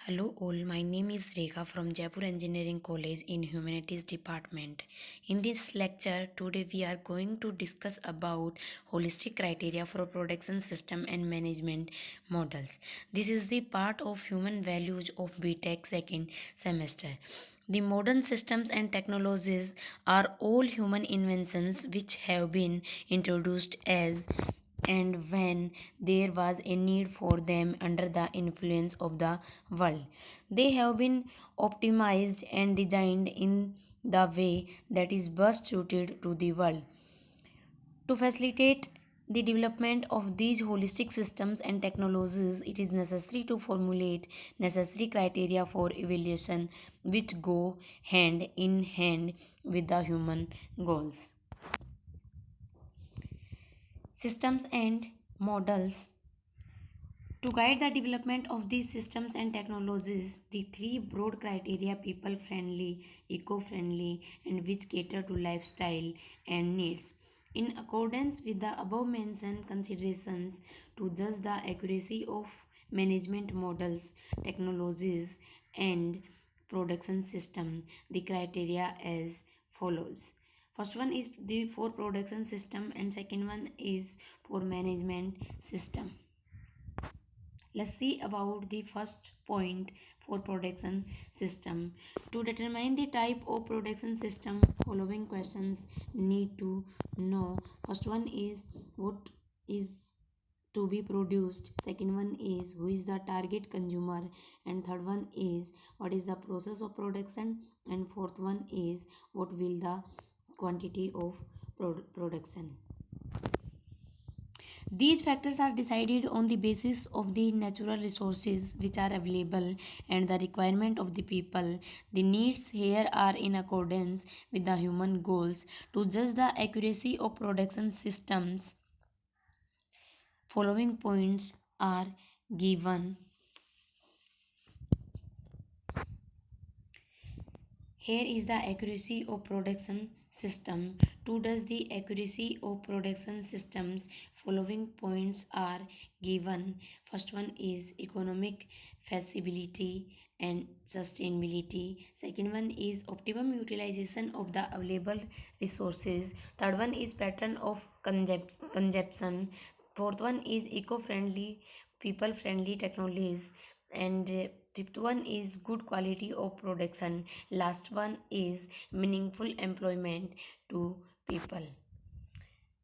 Hello all, my name is Rekha from Jaipur Engineering College in Humanities Department. In this lecture, today we are going to discuss about holistic criteria for production system and management models. This is the part of human values of BTech second semester. The modern systems and technologies are all human inventions which have been introduced as and when there was a need for them under the influence of the world. They have been optimized and designed in the way that is best suited to the world. To facilitate the development of these holistic systems and technologies, it is necessary to formulate necessary criteria for evaluation which go hand in hand with the human goals. Systems and models. To guide the development of these systems and technologies, the three broad criteria people friendly, eco friendly, and which cater to lifestyle and needs. In accordance with the above mentioned considerations, to judge the accuracy of management models, technologies, and production system, the criteria as follows. First one is the for production system, and second one is for management system. Let's see about the first point for production system. To determine the type of production system, following questions need to know. First one is what is to be produced. Second one is who is the target consumer, and third one is what is the process of production, and fourth one is what will the quantity of production. These factors are decided on the basis of the natural resources which are available and the requirement of the people. The needs here are in accordance with the human goals. To judge the accuracy of production systems, following points are given. Here is the accuracy of production system. To does the accuracy of production systems, following points are given. First one is economic feasibility and sustainability. Second one is optimum utilization of the available resources. Third one is pattern of consumption. Fourth one is eco-friendly, people-friendly technologies, and fifth one is good quality of production. Last one is meaningful employment to people.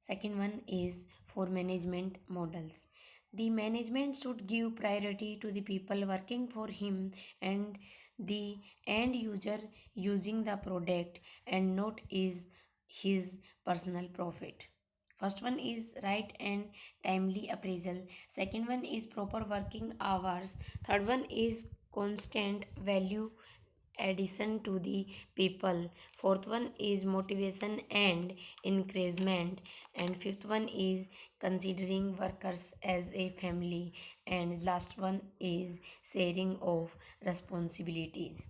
Second one is for management models. The management should give priority to the people working for him and the end user using the product, and not is his personal profit. First one is right and timely appraisal. Second one is proper working hours. Third one is constant value addition to the people. Fourth one is motivation and encouragement. And fifth one is considering workers as a family. And last one is sharing of responsibilities.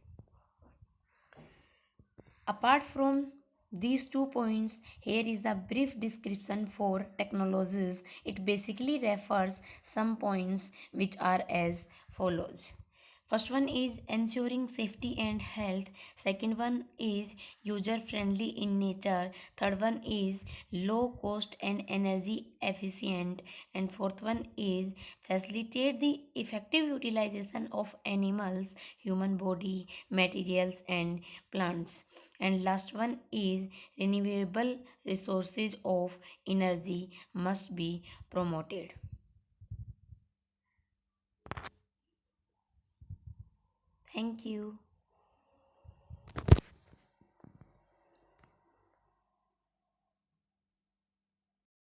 Apart from these 2 points, here is a brief description for technologies. It basically refers some points which are as follows. First one is ensuring safety and health. Second one is user friendly in nature. Third one is low cost and energy efficient. And fourth one is facilitate the effective utilization of animals, human body, materials, and plants. And last one is renewable resources of energy must be promoted. Thank you.